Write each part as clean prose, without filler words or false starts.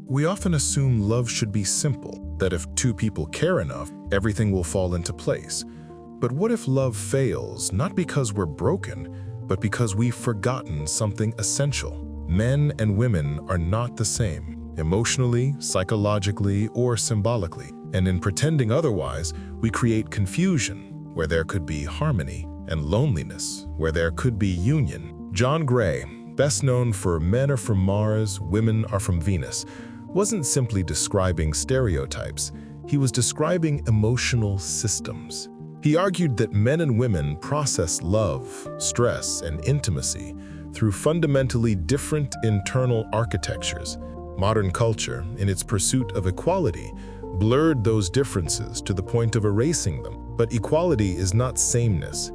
We often assume love should be simple, that if two people care enough, everything will fall into place. But what if love fails, not because we're broken, but because we've forgotten something essential? Men and women are not the same, emotionally, psychologically, or symbolically. And in pretending otherwise, we create confusion, where there could be harmony, and loneliness, where there could be union. John Gray, best known for Men Are From Mars, Women Are From Venus, wasn't simply describing stereotypes, he was describing emotional systems. He argued that men and women process love, stress, and intimacy through fundamentally different internal architectures. Modern culture, in its pursuit of equality, blurred those differences to the point of erasing them. But equality is not sameness.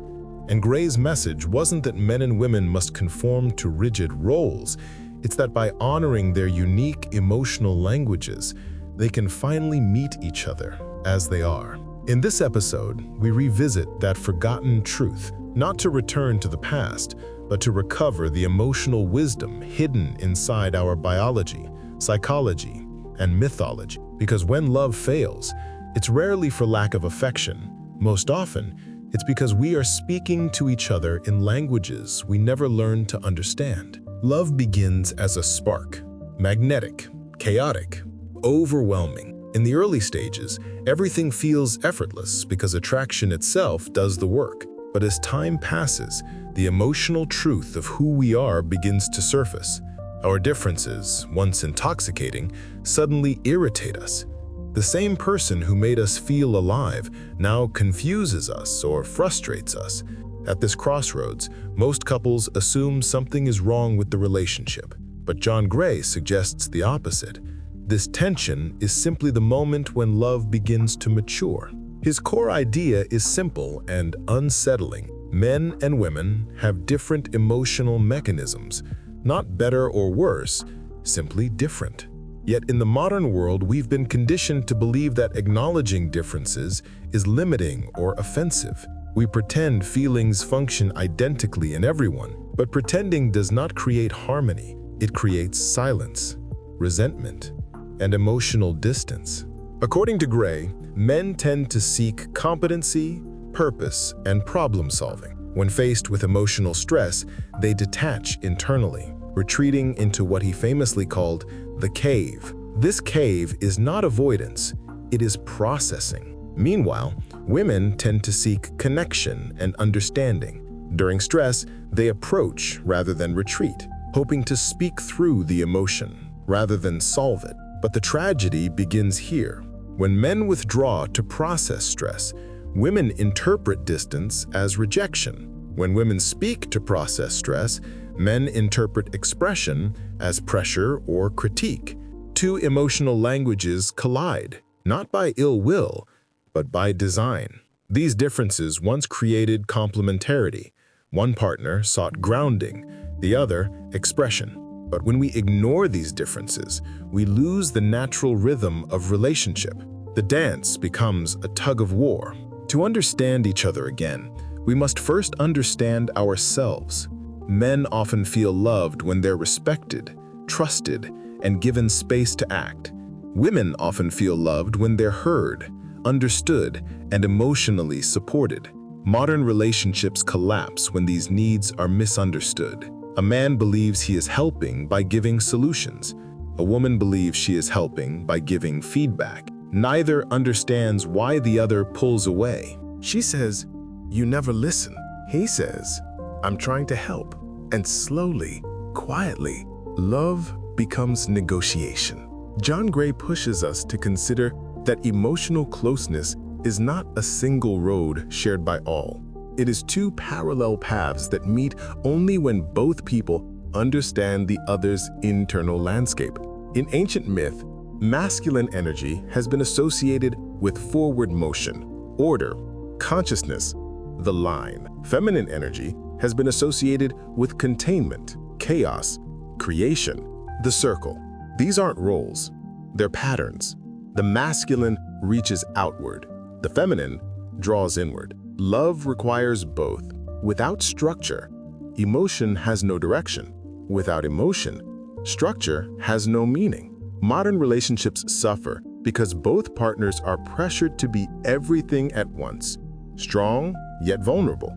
And Gray's message wasn't that men and women must conform to rigid roles. It's that by honoring their unique emotional languages, they can finally meet each other as they are. In this episode, we revisit that forgotten truth, not to return to the past, but to recover the emotional wisdom hidden inside our biology, psychology, and mythology. Because when love fails, it's rarely for lack of affection. Most often, it's because we are speaking to each other in languages we never learned to understand. Love begins as a spark, magnetic, chaotic, overwhelming. In the early stages, everything feels effortless because attraction itself does the work. But as time passes, the emotional truth of who we are begins to surface. Our differences, once intoxicating, suddenly irritate us. The same person who made us feel alive now confuses us or frustrates us. At this crossroads, most couples assume something is wrong with the relationship. But John Gray suggests the opposite. This tension is simply the moment when love begins to mature. His core idea is simple and unsettling. Men and women have different emotional mechanisms, not better or worse, simply different. Yet in the modern world, we've been conditioned to believe that acknowledging differences is limiting or offensive. We pretend feelings function identically in everyone, but pretending does not create harmony. It creates silence, resentment, and emotional distance. According to Gray, men tend to seek competency, purpose, and problem solving. When faced with emotional stress, they detach internally, retreating into what he famously called the cave. This cave is not avoidance, it is processing. Meanwhile, women tend to seek connection and understanding. During stress, they approach rather than retreat, hoping to speak through the emotion rather than solve it. But the tragedy begins here. When men withdraw to process stress, women interpret distance as rejection. When women speak to process stress, men interpret expression as pressure or critique. Two emotional languages collide, not by ill will, but by design. These differences once created complementarity. One partner sought grounding, the other expression. But when we ignore these differences, we lose the natural rhythm of relationship. The dance becomes a tug of war. To understand each other again, we must first understand ourselves. Men often feel loved when they're respected, trusted, and given space to act. Women often feel loved when they're heard, understood, and emotionally supported. Modern relationships collapse when these needs are misunderstood. A man believes he is helping by giving solutions. A woman believes she is helping by giving feedback. Neither understands why the other pulls away. She says, "You never listen." He says, "I'm trying to help." And slowly, quietly, love becomes negotiation. John Gray pushes us to consider that emotional closeness is not a single road shared by all. It is two parallel paths that meet only when both people understand the other's internal landscape. In ancient myth, masculine energy has been associated with forward motion, order, consciousness, the line. Feminine energy has been associated with containment, chaos, creation, the circle. These aren't roles, they're patterns. The masculine reaches outward, the feminine draws inward. Love requires both. Without structure, emotion has no direction. Without emotion, structure has no meaning. Modern relationships suffer because both partners are pressured to be everything at once. Strong, yet vulnerable.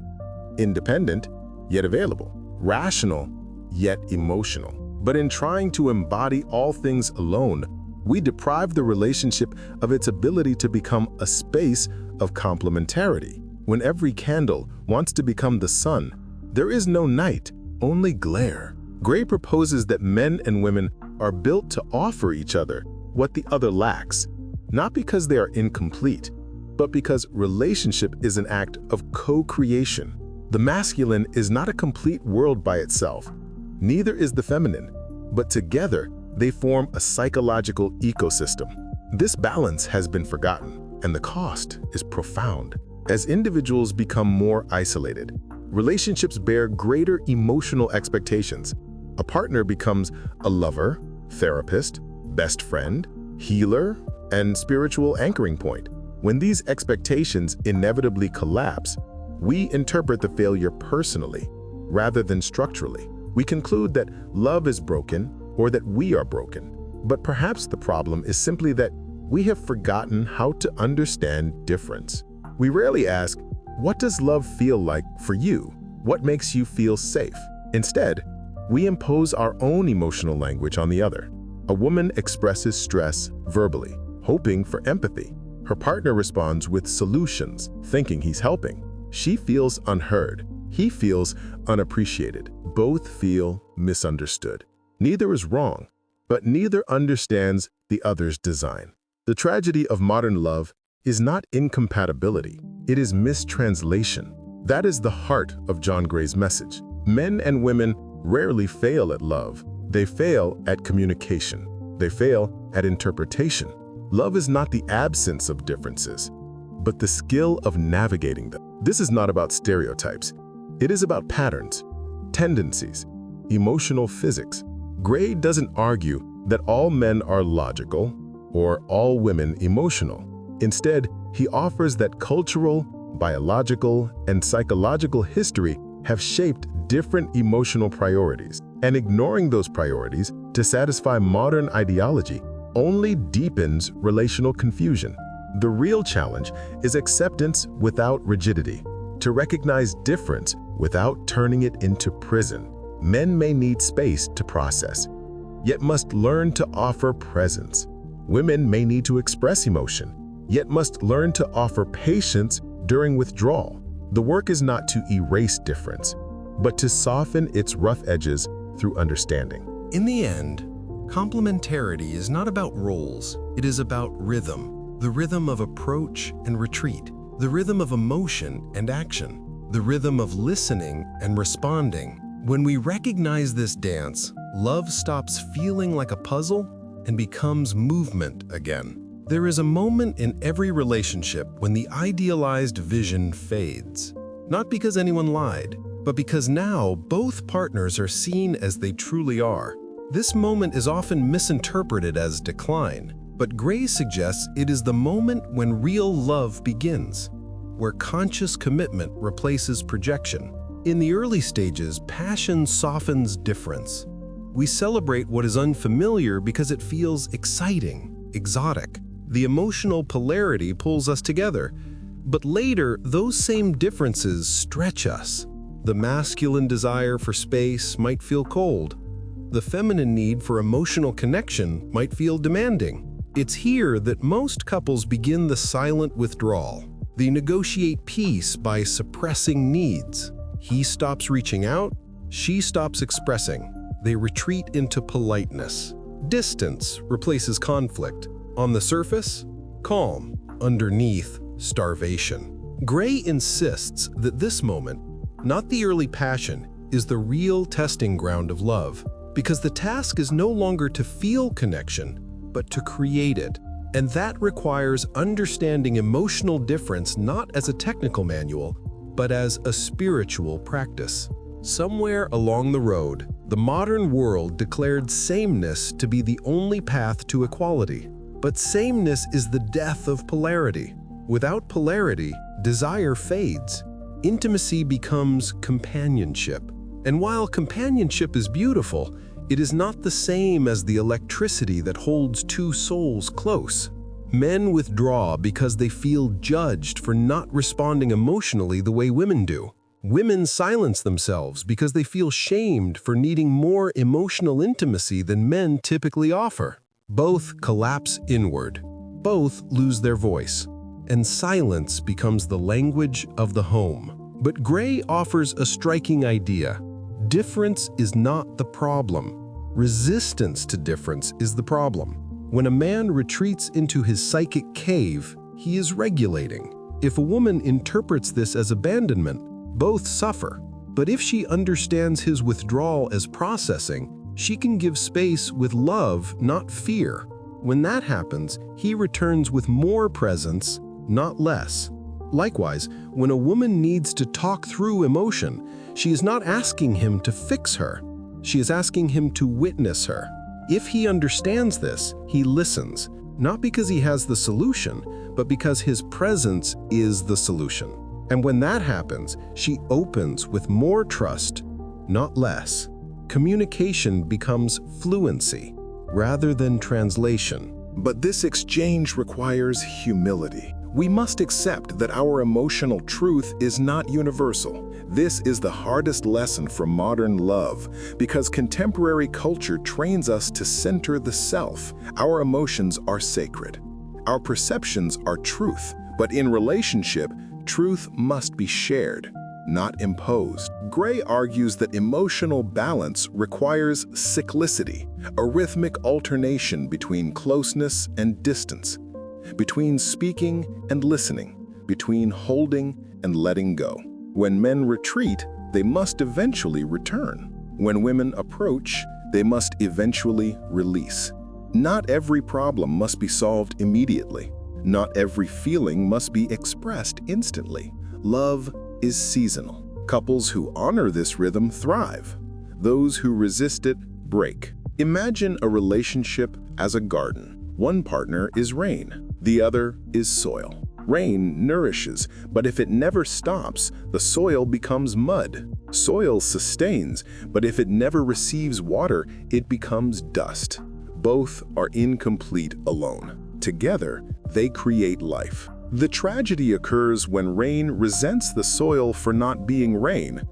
Independent, yet available. Rational, yet emotional. But in trying to embody all things alone, we deprive the relationship of its ability to become a space of complementarity. When every candle wants to become the sun, there is no night, only glare. Gray proposes that men and women are built to offer each other what the other lacks, not because they are incomplete, but because relationship is an act of co-creation. The masculine is not a complete world by itself, neither is the feminine, but together they form a psychological ecosystem. This balance has been forgotten, and the cost is profound. As individuals become more isolated, relationships bear greater emotional expectations. A partner becomes a lover, therapist, best friend, healer, and spiritual anchoring point. When these expectations inevitably collapse, we interpret the failure personally rather than structurally. We conclude that love is broken or that we are broken. But perhaps the problem is simply that we have forgotten how to understand difference. We rarely ask, what does love feel like for you? What makes you feel safe? Instead, we impose our own emotional language on the other. A woman expresses stress verbally, hoping for empathy. Her partner responds with solutions, thinking he's helping. She feels unheard. He feels unappreciated. Both feel misunderstood. Neither is wrong, but neither understands the other's design. The tragedy of modern love is not incompatibility, it is mistranslation. That is the heart of John Gray's message. Men and women rarely fail at love. They fail at communication. They fail at interpretation. Love is not the absence of differences, but the skill of navigating them. This is not about stereotypes. It is about patterns, tendencies, emotional physics. Gray doesn't argue that all men are logical or all women emotional. Instead, he offers that cultural, biological, and psychological history have shaped different emotional priorities, and ignoring those priorities to satisfy modern ideology only deepens relational confusion. The real challenge is acceptance without rigidity, to recognize difference without turning it into prison. Men may need space to process, yet must learn to offer presence. Women may need to express emotion, yet must learn to offer patience during withdrawal. The work is not to erase difference, but to soften its rough edges through understanding. In the end, complementarity is not about roles, it is about rhythm. The rhythm of approach and retreat, the rhythm of emotion and action, the rhythm of listening and responding. When we recognize this dance, love stops feeling like a puzzle and becomes movement again. There is a moment in every relationship when the idealized vision fades, not because anyone lied, but because now both partners are seen as they truly are. This moment is often misinterpreted as decline, but Gray suggests it is the moment when real love begins, where conscious commitment replaces projection. In the early stages, passion softens difference. We celebrate what is unfamiliar because it feels exciting, exotic. The emotional polarity pulls us together, but later those same differences stretch us. The masculine desire for space might feel cold. The feminine need for emotional connection might feel demanding. It's here that most couples begin the silent withdrawal. They negotiate peace by suppressing needs. He stops reaching out, she stops expressing. They retreat into politeness. Distance replaces conflict. On the surface, calm. Underneath, starvation. Gray insists that this moment, not the early passion, is the real testing ground of love, because the task is no longer to feel connection, but to create it. And that requires understanding emotional difference not as a technical manual, but as a spiritual practice. Somewhere along the road, the modern world declared sameness to be the only path to equality. But sameness is the death of polarity. Without polarity, desire fades. Intimacy becomes companionship. And while companionship is beautiful, It is not the same as the electricity that holds two souls close. Men withdraw because they feel judged for not responding emotionally the way women do. Women silence themselves because they feel shamed for needing more emotional intimacy than men typically offer. Both collapse inward. Both lose their voice. And silence becomes the language of the home. But Gray offers a striking idea. Difference is not the problem. Resistance to difference is the problem. When a man retreats into his psychic cave, he is regulating. If a woman interprets this as abandonment, both suffer. But if she understands his withdrawal as processing, she can give space with love, not fear. When that happens, he returns with more presence, not less. Likewise, when a woman needs to talk through emotion, she is not asking him to fix her. She is asking him to witness her. If he understands this, he listens, not because he has the solution, but because his presence is the solution. And when that happens, she opens with more trust, not less. Communication becomes fluency rather than translation. But this exchange requires humility. We must accept that our emotional truth is not universal. This is the hardest lesson for modern love, because contemporary culture trains us to center the self. Our emotions are sacred. Our perceptions are truth. But in relationship, truth must be shared, not imposed. Gray argues that emotional balance requires cyclicity, a rhythmic alternation between closeness and distance, between speaking and listening, between holding and letting go. When men retreat, they must eventually return. When women approach, they must eventually release. Not every problem must be solved immediately. Not every feeling must be expressed instantly. Love is seasonal. Couples who honor this rhythm thrive. Those who resist it break. Imagine a relationship as a garden. One partner is rain, the other is soil. Rain nourishes, but if it never stops, the soil becomes mud. Soil sustains, but if it never receives water, it becomes dust. Both are incomplete alone. Together, they create life. The tragedy occurs when rain resents the soil for not being rain,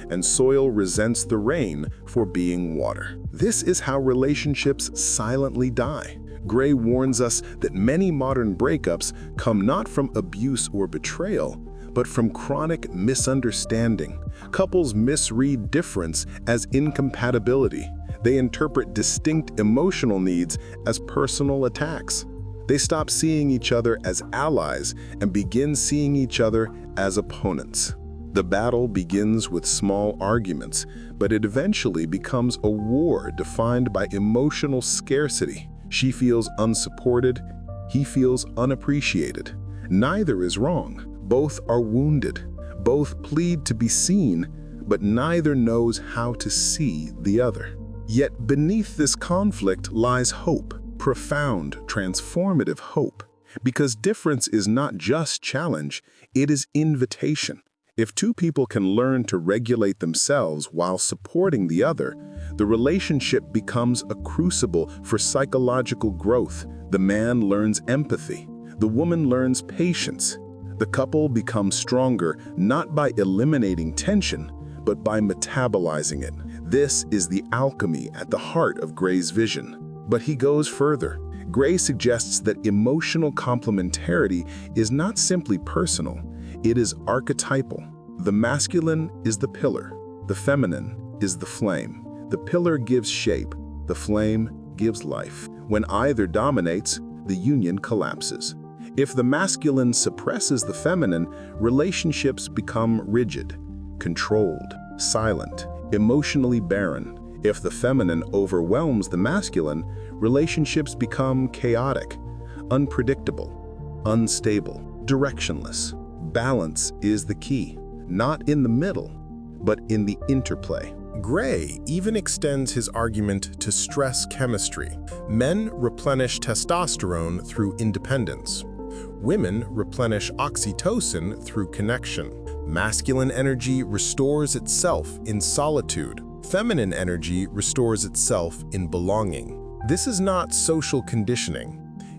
and soil resents the rain for being water. This is how relationships silently die. Gray warns us that many modern breakups come not from abuse or betrayal, but from chronic misunderstanding. Couples misread difference as incompatibility. They interpret distinct emotional needs as personal attacks. They stop seeing each other as allies and begin seeing each other as opponents. The battle begins with small arguments, but it eventually becomes a war defined by emotional scarcity. She feels unsupported, he feels unappreciated. Neither is wrong. Both are wounded. Both plead to be seen, but neither knows how to see the other. Yet beneath this conflict lies hope. Profound, transformative hope, because difference is not just challenge, it is invitation. If two people can learn to regulate themselves while supporting the other, the relationship becomes a crucible for psychological growth. The man learns empathy, the woman learns patience. The couple becomes stronger not by eliminating tension, but by metabolizing it. This is the alchemy at the heart of Gray's vision. But he goes further. Gray suggests that emotional complementarity is not simply personal, it is archetypal. The masculine is the pillar, the feminine is the flame. The pillar gives shape, the flame gives life. When either dominates, the union collapses. If the masculine suppresses the feminine, relationships become rigid, controlled, silent, emotionally barren. If the feminine overwhelms the masculine, relationships become chaotic, unpredictable, unstable, directionless. Balance is the key, not in the middle, but in the interplay. Gray even extends his argument to stress chemistry. Men replenish testosterone through independence. Women replenish oxytocin through connection. Masculine energy restores itself in solitude. Feminine energy restores itself in belonging. This is not social conditioning.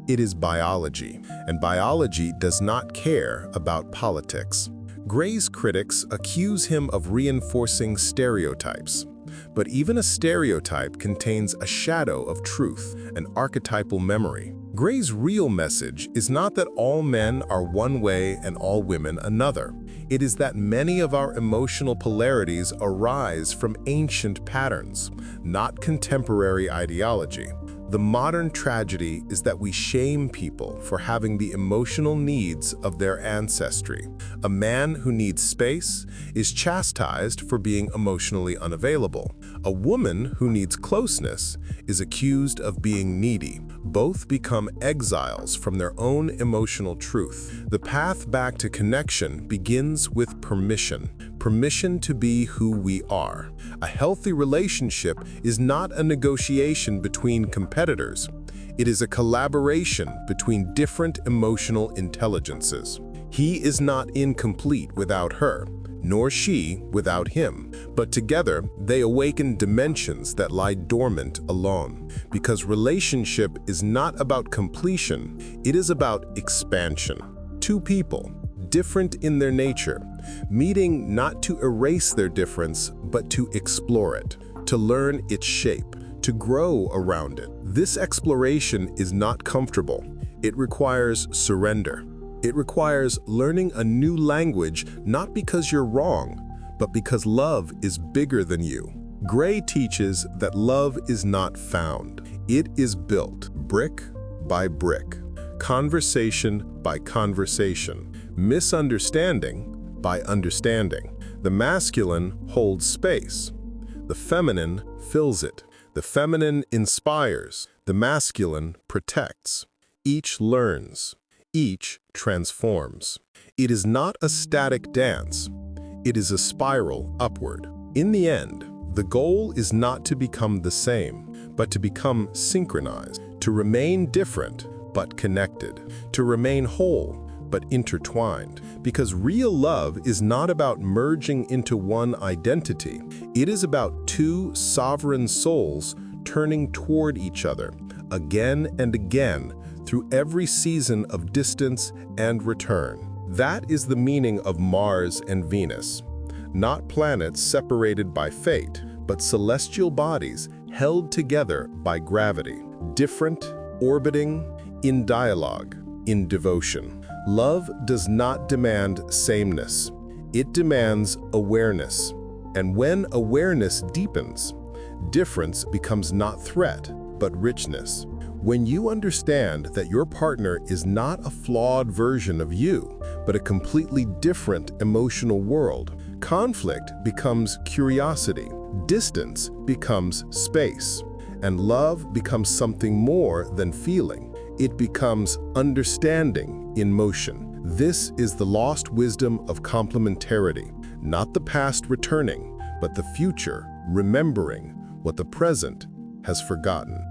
It is biology, and biology does not care about politics. Gray's critics accuse him of reinforcing stereotypes. But even a stereotype contains a shadow of truth, an archetypal memory. Gray's real message is not that all men are one way and all women another. It is that many of our emotional polarities arise from ancient patterns, not contemporary ideology. The modern tragedy is that we shame people for having the emotional needs of their ancestry. A man who needs space is chastised for being emotionally unavailable. A woman who needs closeness is accused of being needy. Both become exiles from their own emotional truth. The path back to connection begins with permission. Permission to be who we are. A healthy relationship is not a negotiation between competitors. It is a collaboration between different emotional intelligences. He is not incomplete without her, nor she without him, but together they awaken dimensions that lie dormant alone. Because relationship is not about completion, it is about expansion. Two people, different in their nature, meeting not to erase their difference, but to explore it, to learn its shape, to grow around it. This exploration is not comfortable. It requires surrender. It requires learning a new language, not because you're wrong, but because love is bigger than you. Gray teaches that love is not found. It is built brick by brick, conversation by conversation, misunderstanding by understanding. The masculine holds space. The feminine fills it. The feminine inspires. The masculine protects. Each learns. Each transforms. It is not a static dance. It is a spiral upward. In the end, the goal is not to become the same, but to become synchronized, to remain different but connected, to remain whole but intertwined. Because real love is not about merging into one identity. It is about two sovereign souls turning toward each other again and again through every season of distance and return. That is the meaning of Mars and Venus. Not planets separated by fate, but celestial bodies held together by gravity, different, orbiting, in dialogue, in devotion. Love does not demand sameness. It demands awareness. And when awareness deepens, difference becomes not threat, but richness. When you understand that your partner is not a flawed version of you, but a completely different emotional world, conflict becomes curiosity, distance becomes space, and love becomes something more than feeling. It becomes understanding in motion. This is the lost wisdom of complementarity, not the past returning, but the future remembering what the present has forgotten.